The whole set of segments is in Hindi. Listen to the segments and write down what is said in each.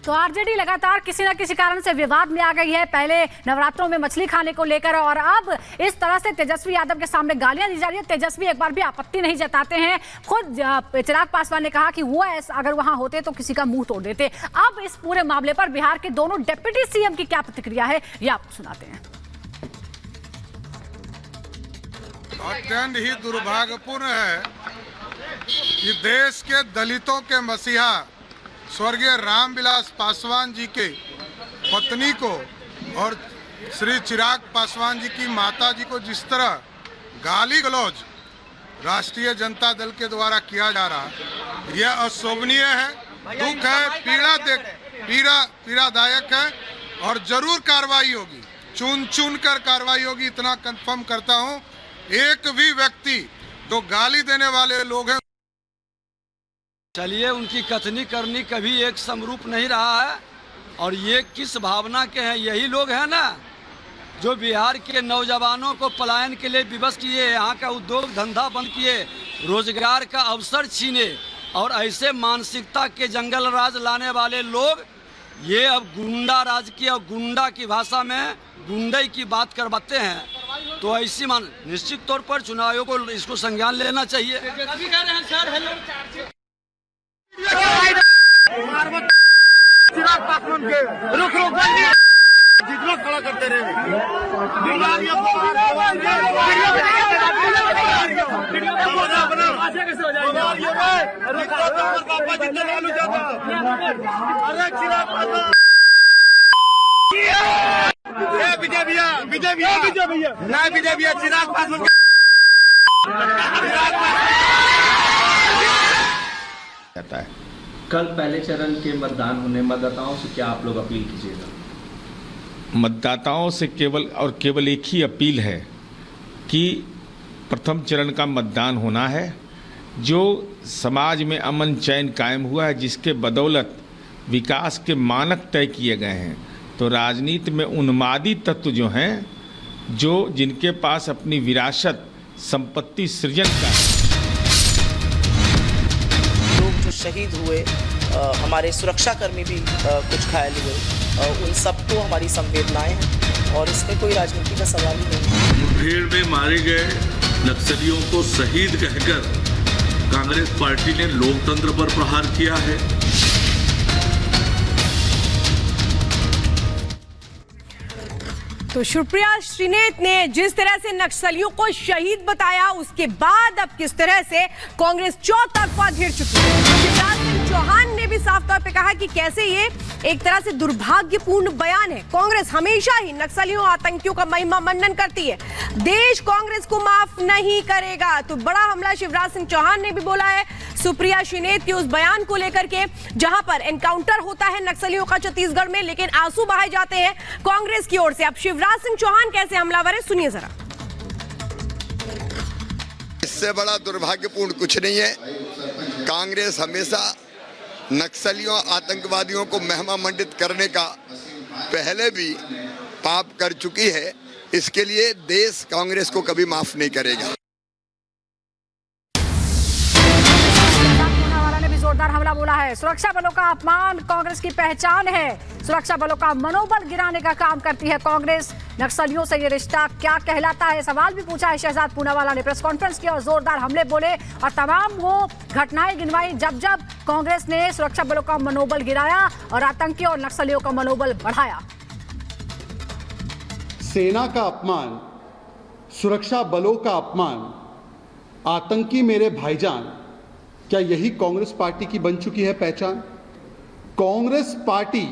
तो आरजेडी लगातार किसी न किसी कारण से विवाद में आ गई है। पहले नवरात्रों में मछली खाने को लेकर और अब इस तरह से तेजस्वी यादव के सामने गालियां दी जा रही है। तेजस्वी एक बार भी आपत्ति नहीं जताते हैं। खुद चिराग पासवान ने कहा कि वो अगर वहां होते तो किसी का मुंह तोड़ देते। अब इस पूरे मामले पर बिहार के दोनों डिप्टी सीएम की क्या प्रतिक्रिया है, ये आपको सुनाते हैं। अत्यंत ही दुर्भाग्यपूर्ण है कि देश के दलितों के मसीहा स्वर्गीय रामविलास पासवान जी के पत्नी को और श्री चिराग पासवान जी की माता जी को जिस तरह गाली गलौज राष्ट्रीय जनता दल के द्वारा किया जा रहा है, यह अशोभनीय है, दुख है, पीड़ादायक है और जरूर कार्रवाई होगी, चुन कर कार्रवाई होगी। इतना कंफर्म करता हूं। एक भी व्यक्ति जो गाली देने वाले लोग हैं, चलिए उनकी कथनी करनी कभी एक समरूप नहीं रहा है। और ये किस भावना के हैं? यही लोग हैं ना जो बिहार के नौजवानों को पलायन के लिए विवश किए, यहाँ का उद्योग धंधा बंद किए, रोजगार का अवसर छीने और ऐसे मानसिकता के जंगल राज लाने वाले लोग ये अब गुंडा राज की और गुंडा की भाषा में गुंडई की बात करवाते हैं। तो ऐसी निश्चित तौर पर चुनाव आयोग को इसको संज्ञान लेना चाहिए। चिराग पासवान के रुक जितना खड़ा करते रहे विजय भैया चिराग पासवान जाता है। कल पहले चरण के मतदान होने, मतदाताओं से क्या आप लोग अपील कीजिएगा? मतदाताओं से केवल एक ही अपील है कि प्रथम चरण का मतदान होना है। जो समाज में अमन चैन कायम हुआ है, जिसके बदौलत विकास के मानक तय किए गए हैं, तो राजनीति में उन्मादी तत्व जो हैं, जिनके पास अपनी विरासत संपत्ति सृजन का शहीद हुए, हमारे सुरक्षाकर्मी भी कुछ घायल हुए, उन सबको हमारी संवेदनाएं हैं और इसमें कोई राजनीति का सवाल ही नहीं। मुठभेड़ में मारे गए नक्सलियों को शहीद कहकर कांग्रेस पार्टी ने लोकतंत्र पर प्रहार किया है। तो सुप्रिया श्रीनेत ने जिस तरह से नक्सलियों को शहीद बताया, उसके बाद अब किस तरह से कांग्रेस चौतरफा घिर चुकी है। शिवराज सिंह चौहान ने भी साफ तौर पे कहा कि कैसे ये एक तरह से दुर्भाग्यपूर्ण बयान है। कांग्रेस हमेशा ही नक्सलियों आतंकियों का महिमा मंडन करती है, देश कांग्रेस को माफ नहीं करेगा। तो बड़ा हमला शिवराज सिंह चौहान ने भी बोला है सुप्रिया श्रीनेत के उस बयान को लेकर के, जहां पर एनकाउंटर होता है नक्सलियों का छत्तीसगढ़ में, लेकिन आंसू बहाए जाते हैं कांग्रेस की ओर से। अब शिवराज सिंह चौहान कैसे हमलावर है, सुनिए जरा। इससे बड़ा दुर्भाग्यपूर्ण कुछ नहीं है। कांग्रेस हमेशा नक्सलियों आतंकवादियों को महिमा मंडित करने का पहले भी पाप कर चुकी है। इसके लिए देश कांग्रेस को कभी माफ नहीं करेगा। जोरदार हमला बोला है। सुरक्षा बलों का अपमान कांग्रेस की पहचान है। सुरक्षा बलों का मनोबल गिराने का काम करती है कांग्रेस। नक्सलियों से ये रिश्ता क्या कहलाता है, सवाल भी पूछा है शहजाद पूनावाला ने। प्रेस कॉन्फ्रेंस की और जोरदार हमले बोले और तमाम वो घटनाएं गिनवाई जब कांग्रेस ने सुरक्षा बलों का मनोबल गिराया और आतंकियों और नक्सलियों का मनोबल बढ़ाया। सेना का अपमान, सुरक्षा बलों का अपमान, आतंकी मेरे भाईजान, क्या यही कांग्रेस पार्टी की बन चुकी है पहचान? कांग्रेस पार्टी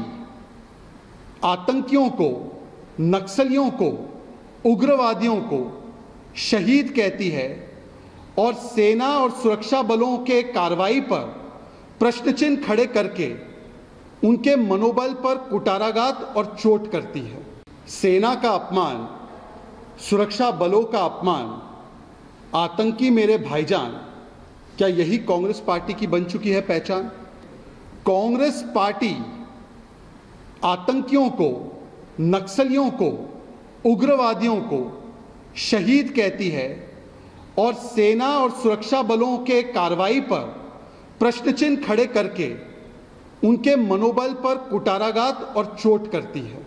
आतंकियों को, नक्सलियों को, उग्रवादियों को शहीद कहती है और सेना और सुरक्षा बलों के कार्रवाई पर प्रश्न चिन्ह खड़े करके उनके मनोबल पर कुटाराघात और चोट करती है। सेना का अपमान, सुरक्षा बलों का अपमान, आतंकी मेरे भाईजान, क्या यही कांग्रेस पार्टी की बन चुकी है पहचान? कांग्रेस पार्टी आतंकियों को, नक्सलियों को, उग्रवादियों को शहीद कहती है और सेना और सुरक्षा बलों के कार्रवाई पर प्रश्न चिन्ह खड़े करके उनके मनोबल पर कुटाराघात और चोट करती है।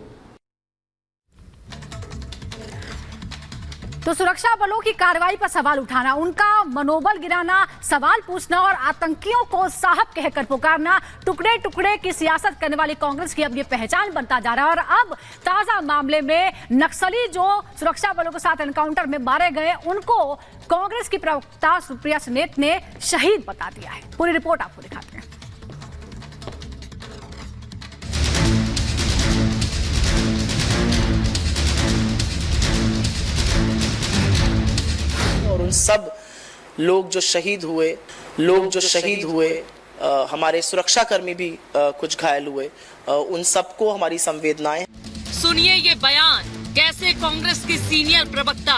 तो सुरक्षा बलों की कार्रवाई पर सवाल उठाना, उनका मनोबल गिराना, सवाल पूछना और आतंकियों को साहब कहकर पुकारना टुकड़े टुकड़े की सियासत करने वाली कांग्रेस की अब ये पहचान बनता जा रहा है। और अब ताजा मामले में नक्सली जो सुरक्षा बलों के साथ एनकाउंटर में मारे गए, उनको कांग्रेस की प्रवक्ता सुप्रिया श्रीनेत ने शहीद बता दिया है। पूरी रिपोर्ट आपको दिखाते हैं। और उन सब लोग जो शहीद हुए, हमारे सुरक्षाकर्मी भी कुछ घायल हुए, उन सबको हमारी संवेदनाएं। सुनिए ये बयान, कैसे कांग्रेस की सीनियर प्रवक्ता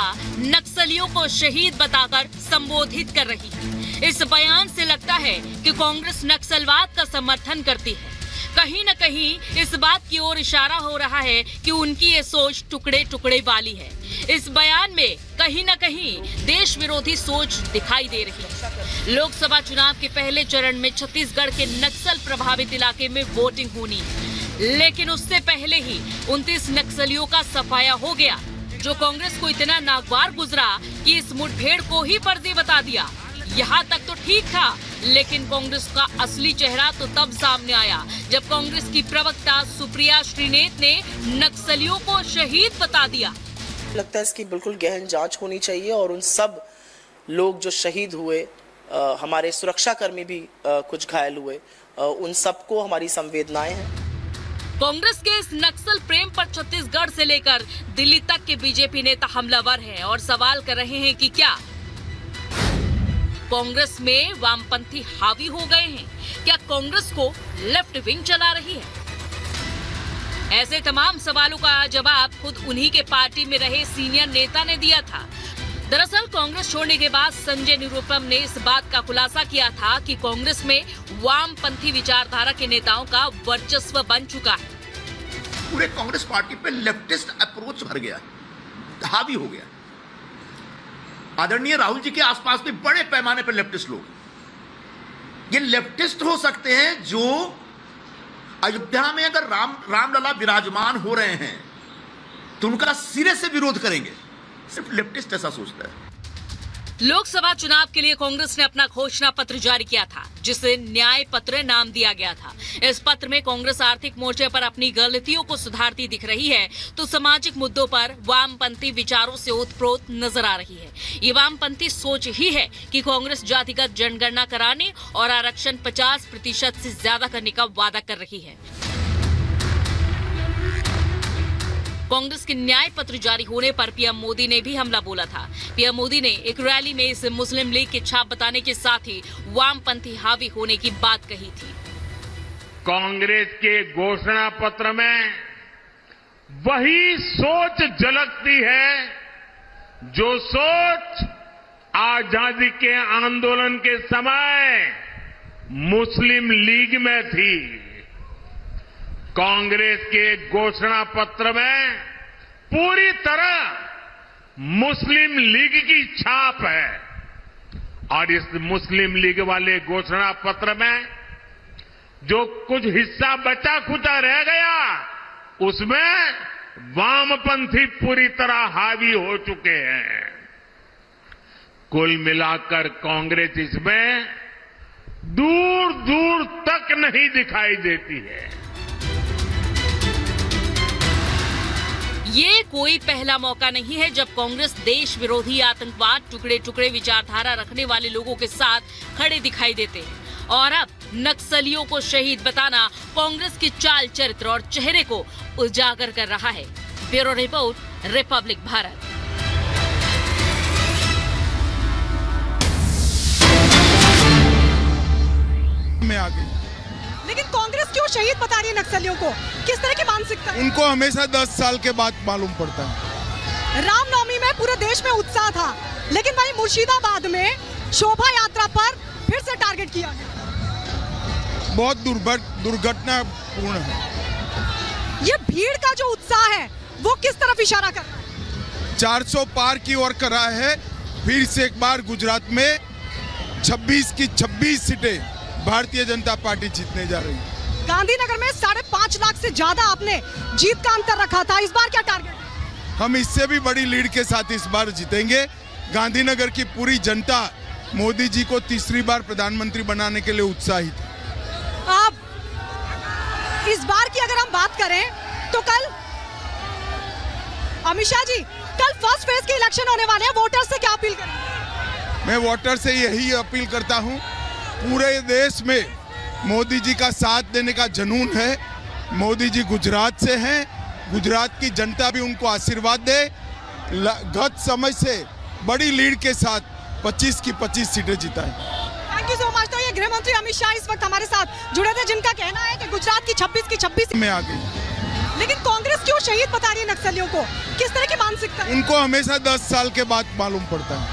नक्सलियों को शहीद बताकर संबोधित कर रही है। इस बयान से लगता है कि कांग्रेस नक्सलवाद का समर्थन करती है। कहीं न कहीं इस बात की ओर इशारा हो रहा है कि उनकी ये सोच टुकड़े टुकड़े वाली है। इस बयान में कहीं न कहीं देश विरोधी सोच दिखाई दे रही है। लोकसभा चुनाव के पहले चरण में छत्तीसगढ़ के नक्सल प्रभावित इलाके में वोटिंग होनी है, लेकिन उससे पहले ही 29 नक्सलियों का सफाया हो गया, जो कांग्रेस को इतना नागवार गुजरा कि इस मुठभेड़ को ही फर्जी बता दिया। यहाँ तक तो ठीक था, लेकिन कांग्रेस का असली चेहरा तो तब सामने आया जब कांग्रेस की प्रवक्ता सुप्रिया श्रीनेत ने नक्सलियों को शहीद बता दिया। लगता है इसकी बिल्कुल गहन जांच होनी चाहिए और उन सब लोग जो शहीद हुए, हमारे सुरक्षाकर्मी भी कुछ घायल हुए, उन सबको हमारी संवेदनाएं हैं। कांग्रेस के इस नक्सल प्रेम पर छत्तीसगढ़ से लेकर दिल्ली तक के बीजेपी नेता हमलावर हैं और सवाल कर रहे हैं कि क्या कांग्रेस में वामपंथी हावी हो गए हैं? क्या कांग्रेस को लेफ्ट विंग चला रही है? ऐसे तमाम सवालों का जवाब खुद उन्हीं के पार्टी में रहे सीनियर नेता ने दिया था। दरअसल कांग्रेस छोड़ने के बाद संजय निरुपम ने इस बात का खुलासा किया था कि कांग्रेस में वामपंथी विचारधारा के नेताओं का वर्चस्व बन चुका है। पूरे कांग्रेस पार्टी पे लेफ्टिस्ट अप्रोच भर गया, हावी हो गया। आदरणीय राहुल जी के आसपास भी बड़े पैमाने पर लेफ्टिस्ट लोग, ये लेफ्टिस्ट हो सकते हैं जो अयोध्या में अगर रामलला विराजमान हो रहे हैं तो उनका सिरे से विरोध करेंगे। सिर्फ लेफ्टिस्ट ऐसा सोचता है। लोकसभा चुनाव के लिए कांग्रेस ने अपना घोषणा पत्र जारी किया था, जिसे न्याय पत्र नाम दिया गया था। इस पत्र में कांग्रेस आर्थिक मोर्चे पर अपनी गलतियों को सुधारती दिख रही है, तो सामाजिक मुद्दों पर वामपंथी विचारों से ओतप्रोत नजर आ रही है। ये वामपंथी सोच ही है कि कांग्रेस जातिगत जनगणना कराने और आरक्षण 50% से ज्यादा करने का वादा कर रही है। कांग्रेस के न्याय पत्र जारी होने पर पीएम मोदी ने भी हमला बोला था। पीएम मोदी ने एक रैली में इसे मुस्लिम लीग की छाप बताने के साथ ही वामपंथी हावी होने की बात कही थी। कांग्रेस के घोषणा पत्र में वही सोच झलकती है जो सोच आजादी के आंदोलन के समय मुस्लिम लीग में थी। कांग्रेस के घोषणा पत्र में पूरी तरह मुस्लिम लीग की छाप है और इस मुस्लिम लीग वाले घोषणा पत्र में जो कुछ हिस्सा बचा खुचा रह गया, उसमें वामपंथी पूरी तरह हावी हो चुके हैं। कुल मिलाकर कांग्रेस इसमें दूर दूर तक नहीं दिखाई देती है। ये कोई पहला मौका नहीं है जब कांग्रेस देश विरोधी आतंकवाद, टुकड़े टुकड़े विचारधारा रखने वाले लोगों के साथ खड़े दिखाई देते हैं। और अब नक्सलियों को शहीद बताना कांग्रेस की चाल, चरित्र और चेहरे को उजागर कर रहा है। Bureau report, Republic Bharat. में आ गई। लेकिन कांग्रेस क्यों शहीद बता रही है नक्सलियों को? किस तरह की मानसिकता? उनको हमेशा 10 साल के बाद मालूम पड़ता है। रामनवमी में पूरे देश में उत्साह था, लेकिन वहीं मुर्शिदाबाद में शोभा यात्रा पर फिर से टारगेट किया गया। बहुत दुर्घटनापूर्ण है। ये भीड़ का जो उत्साह है वो किस तरफ इशारा कर रहा है? 400 पार की ओर कर रहा है। फिर से एक बार गुजरात में 26 की 26 सीटें भारतीय जनता पार्टी जीतने जा रही है। गांधीनगर में 5.5 लाख से ज्यादा आपने जीत का अंतर रखा था, इस बार क्या टारगेट है? हम इससे भी बड़ी लीड के साथ इस बार जीतेंगे। गांधीनगर की पूरी जनता मोदी जी को तीसरी बार प्रधानमंत्री बनाने के लिए उत्साहित है। आप इस बार की अगर हम बात करें तो कल अमित शाह जी कल फर्स्ट फेज के इलेक्शन होने वाले हैं, वोटर से क्या अपील करेंगे? मैं वोटर से यही अपील करता हूं, पूरे देश में मोदी जी का साथ देने का जुनून है। मोदी जी गुजरात से हैं, गुजरात की जनता भी उनको आशीर्वाद दे। गत समय से बड़ी लीड के साथ 25 की 25 सीटें जिताएं। Thank you so much. तो ये गृह मंत्री अमित शाह इस वक्त हमारे साथ जुड़े थे, जिनका कहना है कि गुजरात की 26 में आ गई। लेकिन कांग्रेस क्यों शहीद बता रही है नक्सलियों को? किस तरह की मानसिकता है? उनको हमेशा 10 साल के बाद मालूम पड़ता है।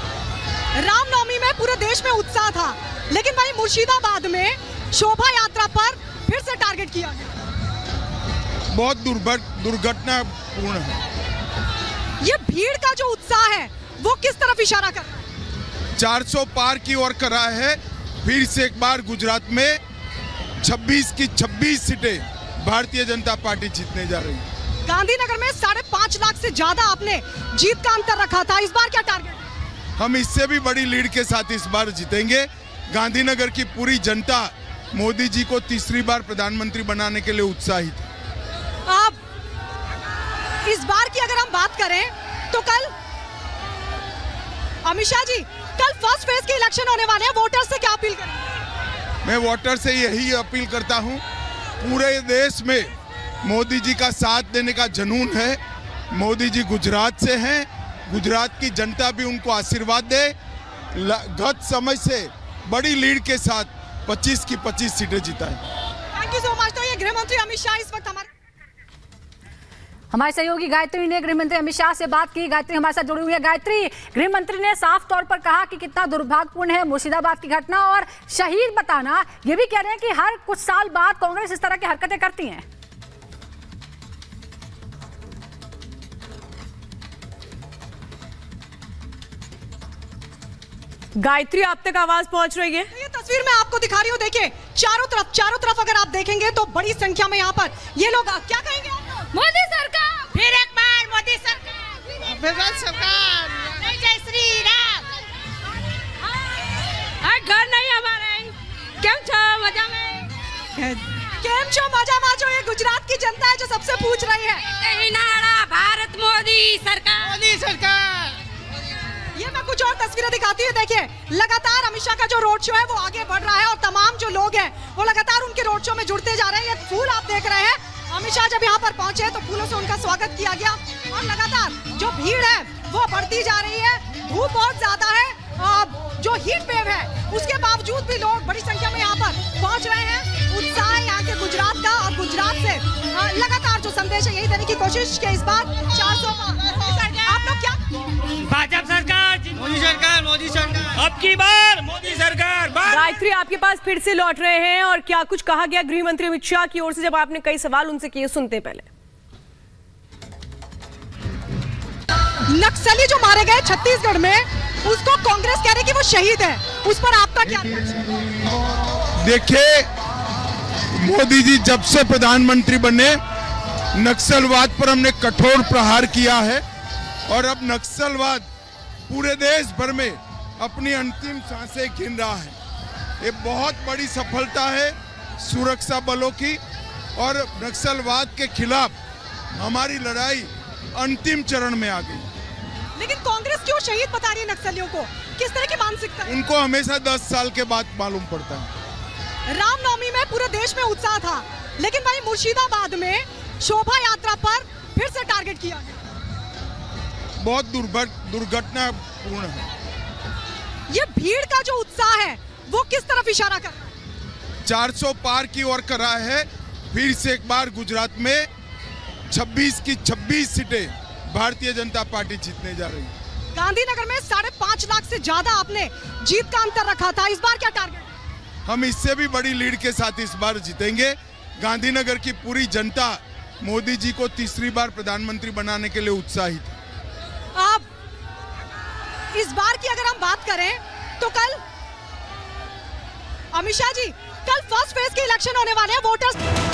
रामनवमी में पूरे देश में उत्साह था, लेकिन वहीं मुर्शिदाबाद में शोभा यात्रा पर फिर से टारगेट किया गया। बहुत दुर्घटनापूर्ण है। ये भीड़ का जो उत्साह है वो किस तरफ इशारा कर रहा है? 400 पार की ओर करा है। फिर से एक बार गुजरात में 26 की 26 सीटें भारतीय जनता पार्टी जीतने जा रही है। गांधीनगर में 5.5 लाख से ज्यादा आपने जीत का अंतर रखा था, इस बार क्या टारगेट है? हम इससे भी बड़ी लीड के साथ इस बार जीतेंगे। गांधीनगर की पूरी जनता मोदी जी को तीसरी बार प्रधानमंत्री बनाने के लिए उत्साहित है। आप इस बार की अगर हम बात करें तो कल अमित शाह जी कल फर्स्ट फेज के इलेक्शन होने वाले हैं, वोटर से क्या अपील करेंगे? मैं वोटर से यही अपील करता हूं, पूरे देश में मोदी जी का साथ देने का जुनून है। मोदी जी गुजरात से हैं, गुजरात की जनता भी उनको आशीर्वाद दे। गत समय से बड़ी लीड के साथ 25 की 25 सीटें जिताएं। Thank you so much. तो ये गृह मंत्री अमित शाह इस वक्त हमारे सहयोगी गायत्री ने गृह मंत्री अमित शाह से बात की। गायत्री हमारे साथ जुड़ी हुई है। गायत्री, गृह मंत्री ने साफ तौर पर कहा कि कितना दुर्भाग्यपूर्ण है मुर्शिदाबाद की घटना, और शहीद बताना, ये भी कह रहे हैं कि हर कुछ साल बाद कांग्रेस इस तरह की हरकतें करती है। गायत्री, आप तक आवाज पहुंच रही है? ये तस्वीर मैं आपको दिखा रही हूँ, देखिए चारों तरफ अगर आप देखेंगे तो बड़ी संख्या में यहाँ पर ये लोग क्या कहेंगे? मोदी सरकार, फिर एक बार मोदी सरकार, जय श्री राम। घर नहीं हमारे, केम छो मजा में? केम छो मजा में? जो ये गुजरात की जनता है जो सबसे पूछ रही है। भारत मोदी सरकार। ये मैं कुछ और तस्वीरें दिखाती हूँ। देखिए लगातार अमित शाह का जो रोड शो है वो आगे बढ़ रहा है, और तमाम जो लोग हैं वो लगातार उनके रोड शो में जुड़ते जा रहे हैं। ये फूल आप देख रहे हैं, अमित शाह जब यहाँ पर पहुंचे तो फूलों से उनका स्वागत किया गया, और लगातार जो भीड़ है वो बढ़ती जा रही है। धूप बहुत ज्यादा है, जो हीट वेव है उसके बावजूद भी लोग बड़ी संख्या में यहाँ पर पहुंच रहे हैं। उत्साह है यहाँ के गुजरात का, और गुजरात से लगातार जो संदेश है यही देने की कोशिश की इस बार 400 आप लोग क्या? भाजपा सरकार, मोदी सरकार, अब की बार मोदी सरकार। गायत्री, आपके पास फिर से लौट रहे हैं, और क्या कुछ कहा गया गृह मंत्री अमित शाह की ओर से जब आपने कई सवाल उनसे किए? सुनते पहले। नक्सली जो मारे गए छत्तीसगढ़ में, उसको कांग्रेस कह रही कि वो शहीद है, उस पर आपका क्या? देखिए, मोदी जी जब से प्रधानमंत्री बने नक्सलवाद पर हमने कठोर प्रहार किया है, और अब नक्सलवाद पूरे देश भर में अपनी अंतिम सांसें गिन रहा है। ये बहुत बड़ी सफलता है सुरक्षा बलों की, और नक्सलवाद के खिलाफ हमारी लड़ाई अंतिम चरण में आ गई। लेकिन कांग्रेस क्यों शहीद बता रही है नक्सलियों को? किस तरह की मानसिकता है? उनको हमेशा 10 साल के बाद मालूम पड़ता है। रामनवमी में पूरे देश में उत्साह था, लेकिन वहीं मुर्शिदाबाद में शोभा यात्रा पर फिर से टारगेट किया गया। बहुत दुर्घटनापूर्ण है। ये भीड़ का जो उत्साह है वो किस तरफ इशारा कर रहा है? 400 पार की ओर करा है। फिर से एक बार गुजरात में 26 की 26 सीटें भारतीय जनता पार्टी जीतने जा रही है। गांधीनगर में 5.5 लाख से ज्यादा आपने जीत का अंतर रखा था, इस बार क्या टारगेट है? हम इससे भी बड़ी लीड के साथ इस बार जीतेंगे। गांधीनगर की पूरी जनता मोदी जी को तीसरी बार प्रधानमंत्री बनाने के लिए उत्साहित है। आप इस बार की अगर हम बात करें तो कल अमित शाह जी कल फर्स्ट फेज के इलेक्शन होने वाले हैं। वोटर्स